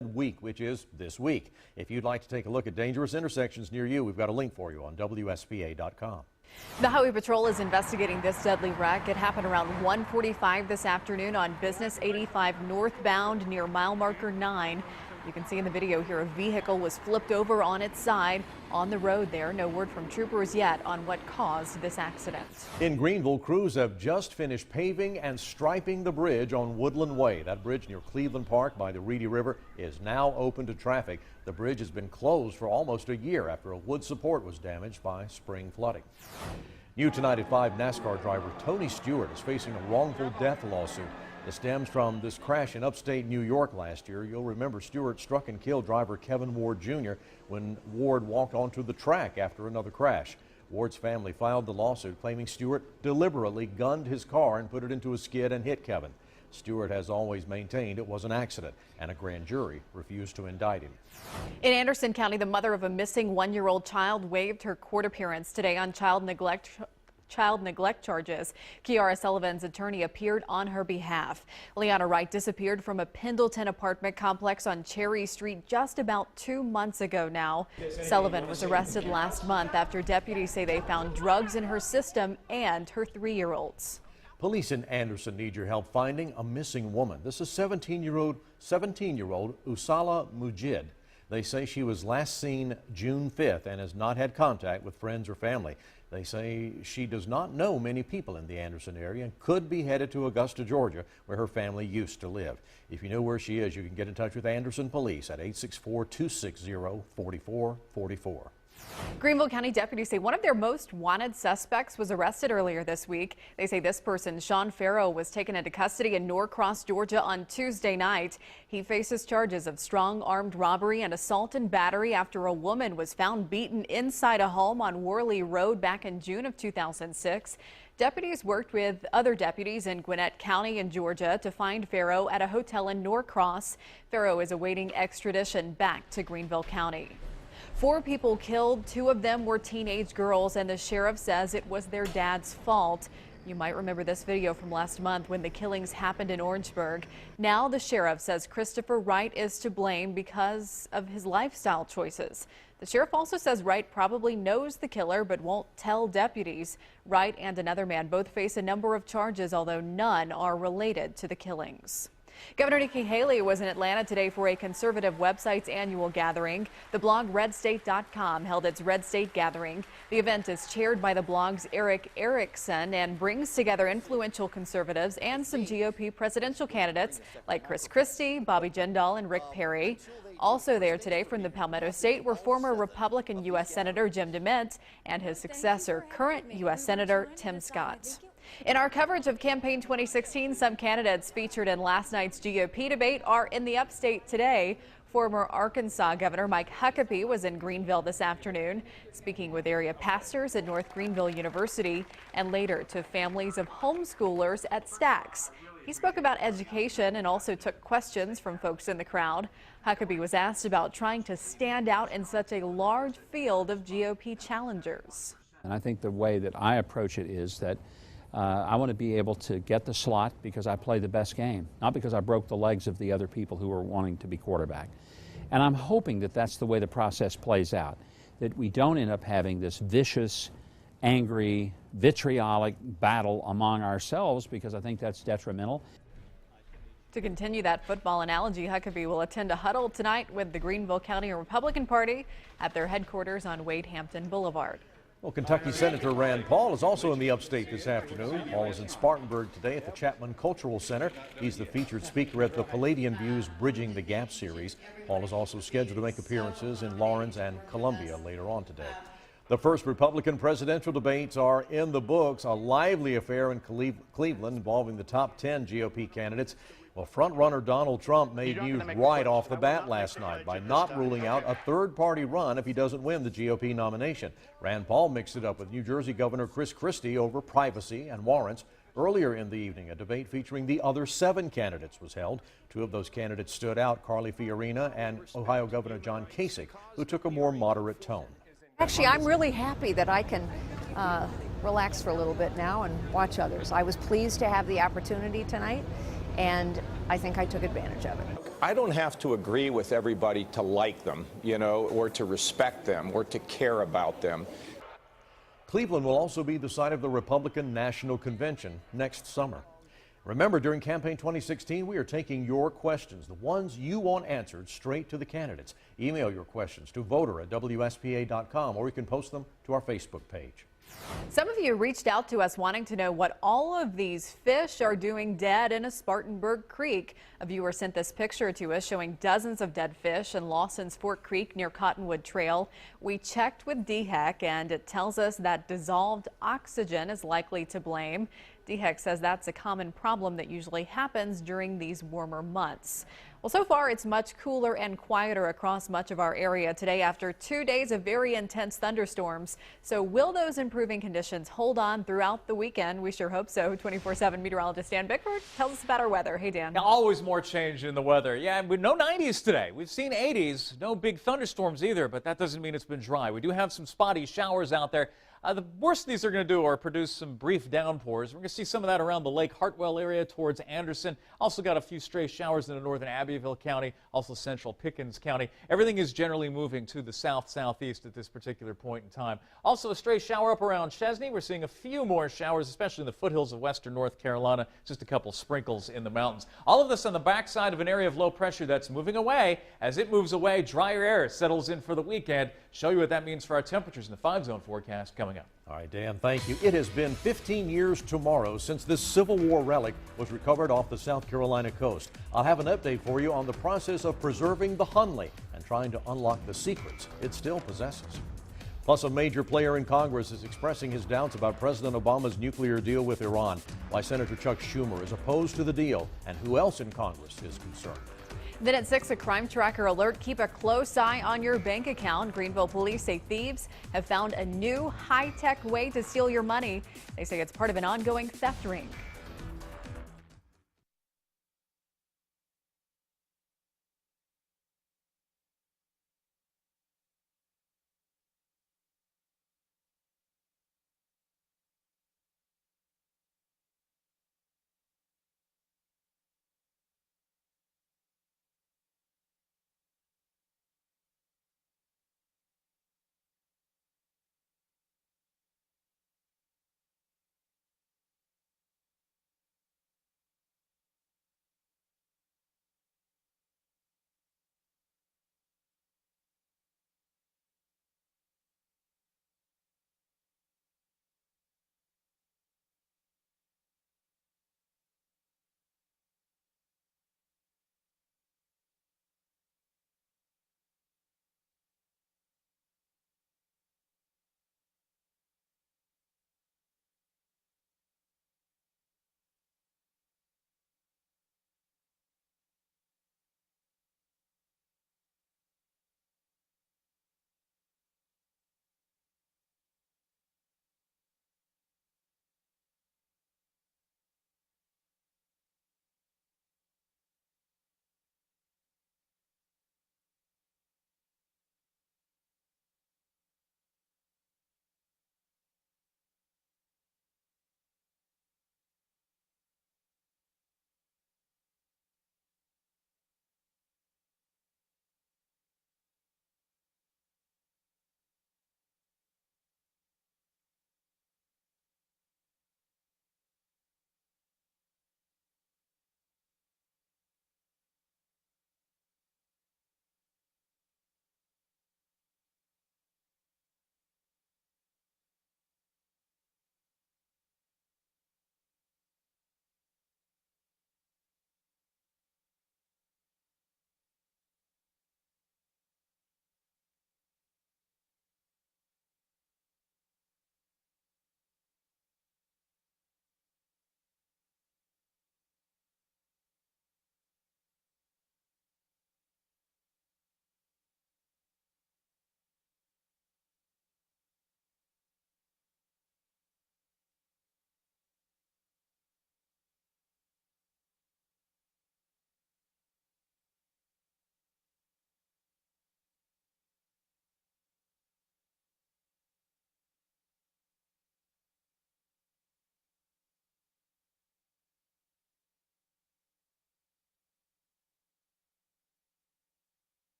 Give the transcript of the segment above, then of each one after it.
week, which is this week. If you'd like to take a look at dangerous intersections near you, we've got a link for you on WSBA.com. The Highway Patrol is investigating this deadly wreck. It happened around 1:45 this afternoon on Business 85 northbound near mile marker 9. You can see in the video here a vehicle was flipped over on its side on the road there. No word from troopers yet on what caused this accident. In Greenville, crews have just finished paving and striping the bridge on Woodland Way. That bridge near Cleveland Park by the Reedy River is now open to traffic. The bridge has been closed for almost a year after a wood support was damaged by spring flooding. New tonight at 5, NASCAR driver Tony Stewart is facing a wrongful death lawsuit. It stems from this crash in upstate New York last year. You'll remember Stewart struck and killed driver Kevin Ward Jr. when Ward walked onto the track after another crash. Ward's family filed the lawsuit claiming Stewart deliberately gunned his car and put it into a skid and hit Kevin. Stewart has always maintained it was an accident, and a grand jury refused to indict him. In Anderson County, the mother of a missing 1-year-old child waived her court appearance today on child neglect charges. Kiara Sullivan's attorney appeared on her behalf. Wright disappeared from a Pendleton apartment complex on Cherry Street just about 2 months ago now. Sullivan was arrested last month after deputies say they found drugs in her system and her 3-year-olds. Police in Anderson need your help finding a missing woman. This is 17-year-old Usala Mujid. They say she was last seen June 5th and has not had contact with friends or family. They say she does not know many people in the Anderson area and could be headed to Augusta, Georgia, where her family used to live. If you know where she is, you can get in touch with Anderson Police at 864-260-4444. Greenville County deputies say one of their most wanted suspects was arrested earlier this week. They say this person, Sean Farrow, was taken into custody in Norcross, Georgia on Tuesday night. He faces charges of strong armed robbery and assault and battery after a woman was found beaten inside a home on Worley Road back in June of 2006. Deputies worked with other deputies in Gwinnett County in Georgia to find Farrow at a hotel in Norcross. Farrow is awaiting extradition back to Greenville County. 4 people killed, 2 of them were teenage girls, and the sheriff says it was their dad's fault. You might remember this video from last month when the killings happened in Orangeburg. Now the sheriff says Christopher Wright is to blame because of his lifestyle choices. The sheriff also says Wright probably knows the killer but won't tell deputies. Wright and another man both face a number of charges, although none are related to the killings. Governor Nikki Haley was in Atlanta today for a conservative website's annual gathering. The blog RedState.com held its Red State Gathering. The event is chaired by the blog's Eric Erickson and brings together influential conservatives and some GOP presidential candidates like Chris Christie, Bobby Jindal, and Rick Perry. Also there today from the Palmetto State were former Republican U.S. Senator Jim DeMint and his successor, current U.S. Senator Tim Scott. In our coverage of Campaign 2016, some candidates featured in last night's GOP debate are in the upstate today. Former Arkansas Governor Mike Huckabee was in Greenville this afternoon, speaking with area pastors at North Greenville University and later to families of homeschoolers at Stax. He spoke about education and also took questions from folks in the crowd. Huckabee was asked about trying to stand out in such a large field of GOP challengers. And I think the way that I approach it is that I want to be able to get the slot because I play the best game, not because I broke the legs of the other people who are wanting to be quarterback. And I'm hoping that that's the way the process plays out, that we don't end up having this vicious, angry, vitriolic battle among ourselves, because I think that's detrimental. To continue that football analogy, Huckabee will attend a huddle tonight with the Greenville County Republican Party at their headquarters on Wade Hampton Boulevard. Well, Kentucky Senator Rand Paul is also in the upstate this afternoon. Paul is in Spartanburg today at the Chapman Cultural Center. He's the featured speaker at the Palladian Views Bridging the Gap series. Paul is also scheduled to make appearances in Lawrence and Columbia later on today. The first Republican presidential debates are in the books, a lively affair in Cleveland involving the top 10 GOP candidates. Well, frontrunner Donald Trump made news right off the bat last night by not ruling out a third-party run if he doesn't win the GOP nomination. Rand Paul mixed it up with New Jersey Governor Chris Christie over privacy and warrants. Earlier in the evening, a debate featuring the other 7 candidates was held. 2 of those candidates stood out, Carly Fiorina and Ohio Governor John Kasich, who took a more moderate tone. Actually, I'm really happy that I can relax for a little bit now and watch others. I was pleased to have the opportunity tonight, and I think I took advantage of it. I don't have to agree with everybody to like them, you know, or to respect them or to care about them. Cleveland will also be the site of the Republican National Convention next summer. Remember, during campaign 2016, we are taking your questions, the ones you want answered, straight to the candidates. Email your questions to voter@WSPA.com, or you can post them to our Facebook page. Some of you reached out to us wanting to know what all of these fish are doing dead in a Spartanburg creek. A viewer sent this picture to us showing dozens of dead fish in Lawson's Fork Creek near Cottonwood Trail. We checked with DHEC and it tells us that dissolved oxygen is likely to blame. DHEC says that's a common problem that usually happens during these warmer months. Well, so far it's much cooler and quieter across much of our area today after 2 days of very intense thunderstorms. So will those improving conditions hold on throughout the weekend? We sure hope so. 24/7 meteorologist Dan Bickford tells us about our weather. Hey, Dan. Now, always more change in the weather. Yeah, with no 90s today. We've seen 80s, no big thunderstorms either, but that doesn't mean it's been dry. We do have some spotty showers out there. The worst these are going to do are produce some brief downpours. We're going to see some of that around the Lake Hartwell area towards Anderson. Also got a few stray showers in the northern Abbeville County, also central Pickens County. Everything is generally moving to the south-southeast at this particular point in time. Also a stray shower up around Chesney. We're seeing a few more showers, especially in the foothills of western North Carolina. Just a couple sprinkles in the mountains. All of this on the backside of an area of low pressure that's moving away. As it moves away, drier air settles in for the weekend. Show you what that means for our temperatures in the 5-zone forecast coming up. All right, Dan, thank you. It has been 15 years tomorrow since this Civil War relic was recovered off the South Carolina coast. I'll have an update for you on the process of preserving the Hunley and trying to unlock the secrets it still possesses. Plus, a major player in Congress is expressing his doubts about President Obama's nuclear deal with Iran, why Senator Chuck Schumer is opposed to the deal, and who else in Congress is concerned. Then at 6, a crime tracker alert. Keep a close eye on your bank account. Greenville police say thieves have found a new high-tech way to steal your money. They say it's part of an ongoing theft ring.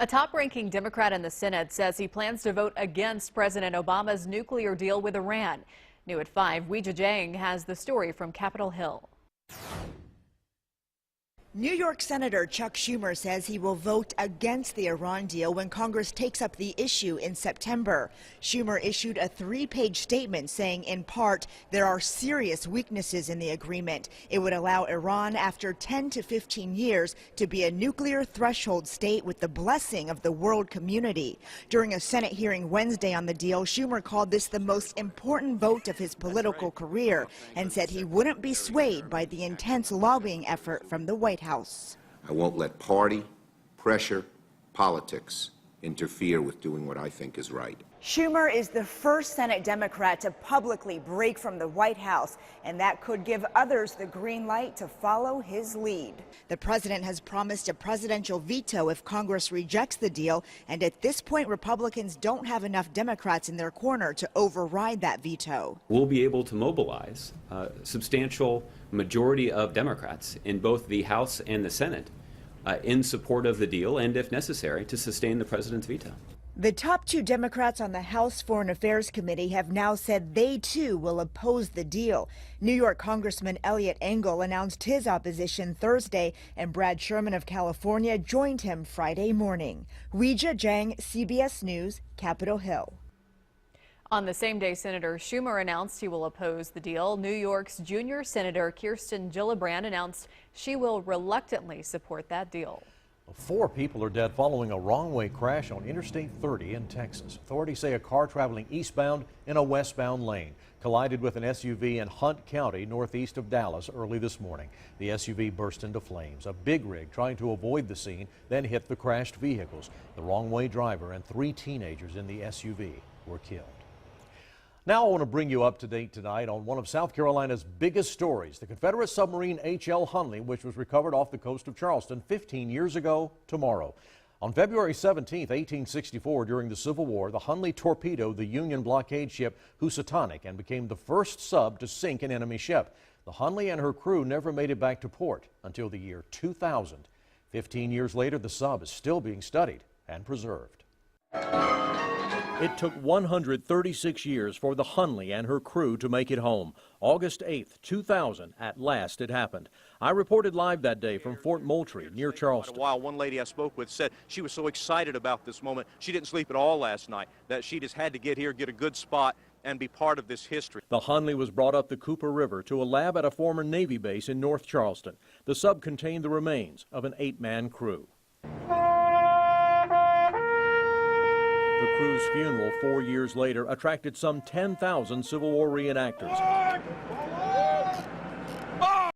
A top-ranking Democrat in the Senate says he plans to vote against President Obama's nuclear deal with Iran. New at 5, Weijia Jiang has the story from Capitol Hill. New York Senator Chuck Schumer says he will vote against the Iran deal when Congress takes up the issue in September. Schumer issued a 3-page statement saying, in part, there are serious weaknesses in the agreement. It would allow Iran, after 10 to 15 years, to be a nuclear threshold state with the blessing of the world community. During a Senate hearing Wednesday on the deal, Schumer called this the most important vote of his political career and said he wouldn't be swayed by the intense lobbying effort from the White House. I won't let party, pressure, politics interfere with doing what I think is right. Schumer is the first Senate Democrat to publicly break from the White House, and that could give others the green light to follow his lead. The president has promised a presidential veto if Congress rejects the deal, and at this point, Republicans don't have enough Democrats in their corner to override that veto. We'll be able to mobilize a substantial majority of Democrats in both the House and the Senate in support of the deal and, if necessary, to sustain the president's veto. The top 2 Democrats on the House Foreign Affairs Committee have now said they, too, will oppose the deal. New York Congressman Eliot Engel announced his opposition Thursday, and Brad Sherman of California joined him Friday morning. Weijia Jiang, CBS News, Capitol Hill. On the same day, Senator Schumer announced he will oppose the deal. New York's junior Senator Kirsten Gillibrand announced she will reluctantly support that deal. 4 people are dead following a wrong-way crash on Interstate 30 in Texas. Authorities say a car traveling eastbound in a westbound lane collided with an SUV in Hunt County, northeast of Dallas, early this morning. The SUV burst into flames. A big rig trying to avoid the scene then hit the crashed vehicles. The wrong-way driver and 3 teenagers in the SUV were killed. Now I want to bring you up to date tonight on one of South Carolina's biggest stories, the Confederate submarine H.L. Hunley, which was recovered off the coast of Charleston 15 years ago tomorrow. On February 17, 1864, during the Civil War, the Hunley torpedoed the Union blockade ship Housatonic and became the first sub to sink an enemy ship. The Hunley and her crew never made it back to port until the year 2000. 15 years later, the sub is still being studied and preserved. It took 136 years for the Hunley and her crew to make it home. August 8, 2000, at last it happened. I reported live that day from Fort Moultrie near Charleston. One lady I spoke with said she was so excited about this moment. She didn't sleep at all last night, that she just had to get here, get a good spot, and be part of this history. The Hunley was brought up the Cooper River to a lab at a former Navy base in North Charleston. The sub contained the remains of an 8-man crew. The crew's funeral 4 years later attracted some 10,000 Civil War reenactors.